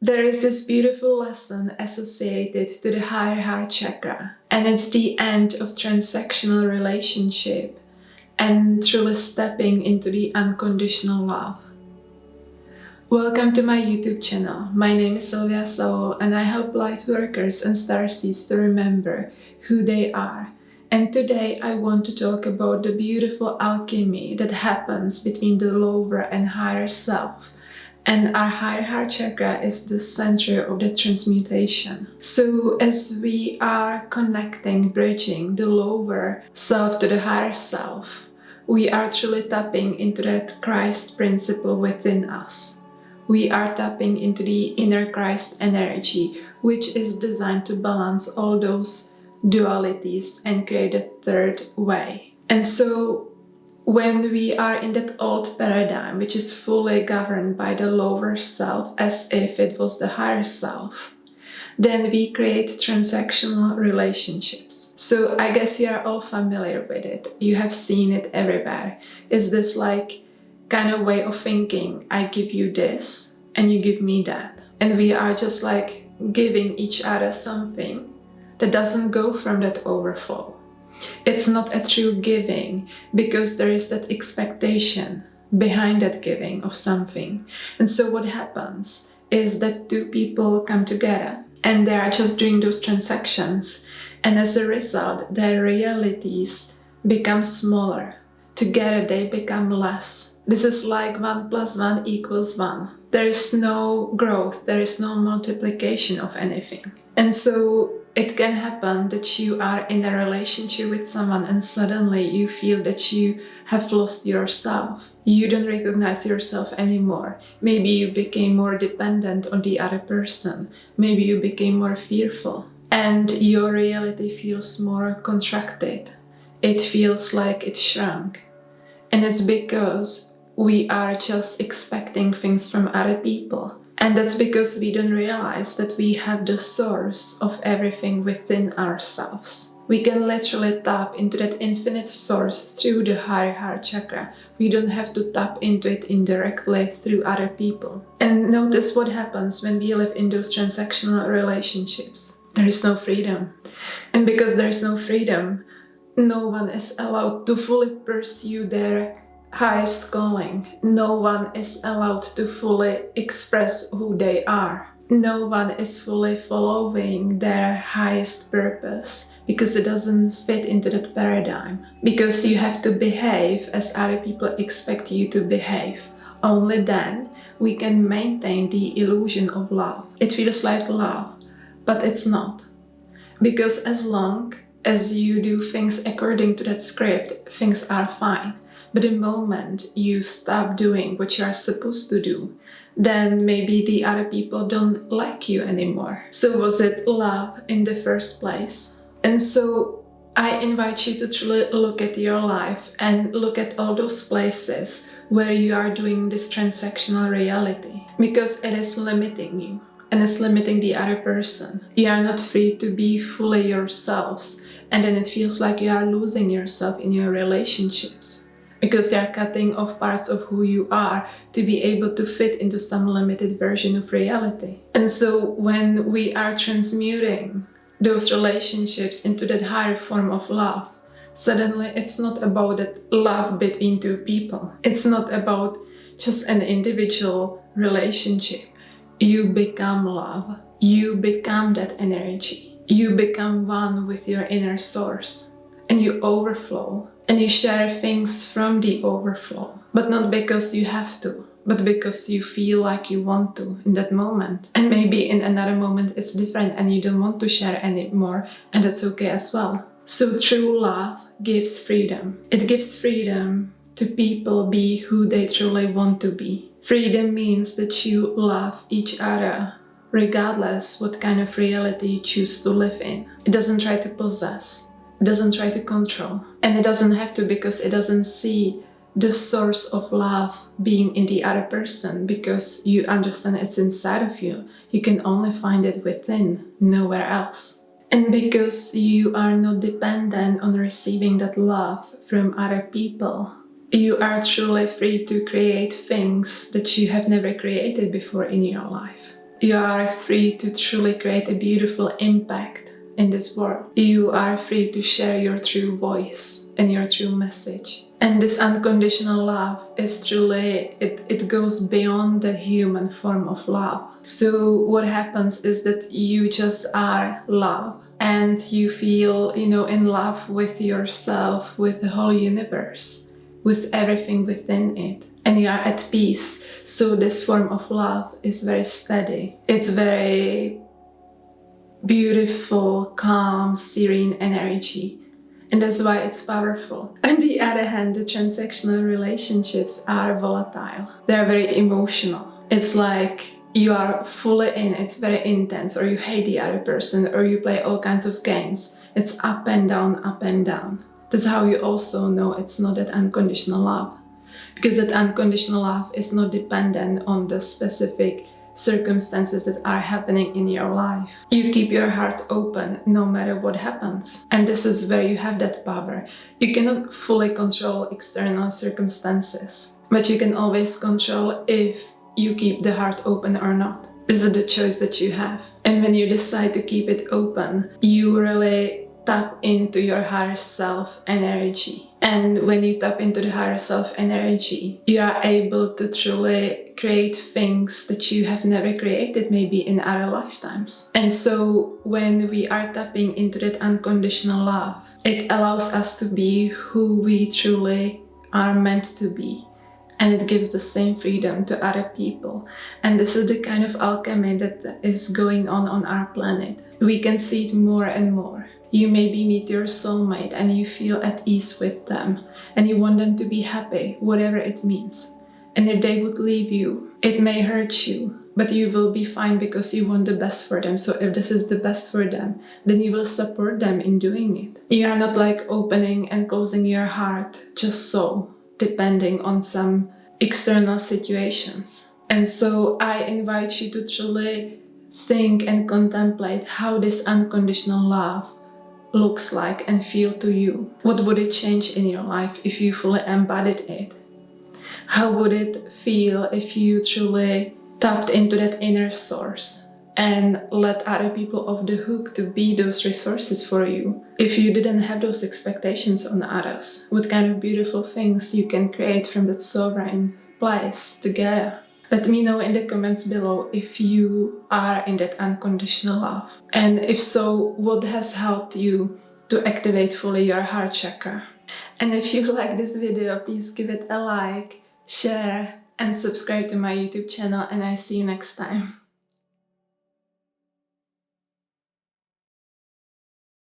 There is this beautiful lesson associated to the higher heart chakra, and it's the end of transactional relationship and truly stepping into the unconditional love. Welcome to my YouTube channel. My name is Sylvia Salow, and I help light workers and starseeds to remember who they are. And today I want to talk about the beautiful alchemy that happens between the lower and higher self. And our higher heart chakra is the center of the transmutation. So as we are connecting, bridging the lower self to the higher self, we are truly tapping into that Christ principle within us. We are tapping into the inner Christ energy, which is designed to balance all those dualities and create a third way. And so when we are in that old paradigm, which is fully governed by the lower self as if it was the higher self, then we create transactional relationships. So I guess you are all familiar with it. You have seen it everywhere. Is this like kind of way of thinking? I give you this and you give me that. And we are just like giving each other something that doesn't go from that overflow. It's not a true giving because there is that expectation behind that giving of something. And so what happens is that two people come together and they are just doing those transactions. And as a result, their realities become smaller. Together they become less. This is like 1 + 1 = 1. There is no growth, there is no multiplication of anything. And so it can happen that you are in a relationship with someone and suddenly you feel that you have lost yourself. You don't recognize yourself anymore. Maybe you became more dependent on the other person. Maybe you became more fearful. And your reality feels more contracted. It feels like it shrunk. And it's because we are just expecting things from other people. And that's because we don't realize that we have the source of everything within ourselves. We can literally tap into that infinite source through the higher heart chakra. We don't have to tap into it indirectly through other people. And notice what happens when we live in those transactional relationships. There is no freedom. And because there is no freedom, no one is allowed to fully pursue their highest calling. No one is allowed to fully express who they are. No one is fully following their highest purpose because it doesn't fit into that paradigm. Because you have to behave as other people expect you to behave. Only then we can maintain the illusion of love. It feels like love, but it's not. Because as long as you do things according to that script, things are fine. But the moment you stop doing what you are supposed to do, then maybe the other people don't like you anymore. So was it love in the first place? And so I invite you to truly look at your life and look at all those places where you are doing this transactional reality, because it is limiting you and it's limiting the other person. You are not free to be fully yourselves, and then it feels like you are losing yourself in your relationships. Because you are cutting off parts of who you are to be able to fit into some limited version of reality. And so when we are transmuting those relationships into that higher form of love, suddenly it's not about that love between two people. It's not about just an individual relationship. You become love. You become that energy. You become one with your inner source. And you overflow. And you share things from the overflow, but not because you have to, but because you feel like you want to in that moment. And maybe in another moment it's different and you don't want to share anymore, and that's okay as well. So true love gives freedom. It gives freedom to people be who they truly want to be. Freedom means that you love each other regardless what kind of reality you choose to live in. It doesn't try to possess. It doesn't try to control. And it doesn't have to, because it doesn't see the source of love being in the other person, because you understand it's inside of you. You can only find it within, nowhere else. And because you are not dependent on receiving that love from other people, you are truly free to create things that you have never created before in your life. You are free to truly create a beautiful impact in this world. You are free to share your true voice and your true message. And this unconditional love is truly, it goes beyond the human form of love. So what happens is that you just are love, and you feel, in love with yourself, with the whole universe, with everything within it. And you are at peace. So this form of love is very steady. It's very beautiful, calm, serene energy. And that's why it's powerful. On the other hand, the transactional relationships are volatile. They're very emotional. It's like you are fully in, it's very intense, or you hate the other person, or you play all kinds of games. It's up and down, up and down. That's how you also know it's not that unconditional love. Because that unconditional love is not dependent on the specific circumstances that are happening in your life. You keep your heart open no matter what happens. And this is where you have that power. You cannot fully control external circumstances, but you can always control if you keep the heart open or not. This is the choice that you have. And when you decide to keep it open, you really tap into your higher self energy. And when you tap into the higher self energy, you are able to truly create things that you have never created, maybe in other lifetimes. And so when we are tapping into that unconditional love, it allows us to be who we truly are meant to be. And it gives the same freedom to other people. And this is the kind of alchemy that is going on our planet. We can see it more and more. You maybe meet your soulmate and you feel at ease with them, and you want them to be happy, whatever it means. And if they would leave you, it may hurt you, but you will be fine because you want the best for them. So if this is the best for them, then you will support them in doing it. You are not like opening and closing your heart just so, depending on some external situations. And so I invite you to truly think and contemplate how this unconditional love looks like and feel to you. What would it change in your life if you fully embodied it? How would it feel if you truly tapped into that inner source and let other people off the hook to be those resources for you? If you didn't have those expectations on others, what kind of beautiful things you can create from that sovereign place together? Let me know in the comments below if you are in that unconditional love. And if so, what has helped you to activate fully your heart chakra? And if you like this video, please give it a like, share, and subscribe to my YouTube channel, and I see you next time.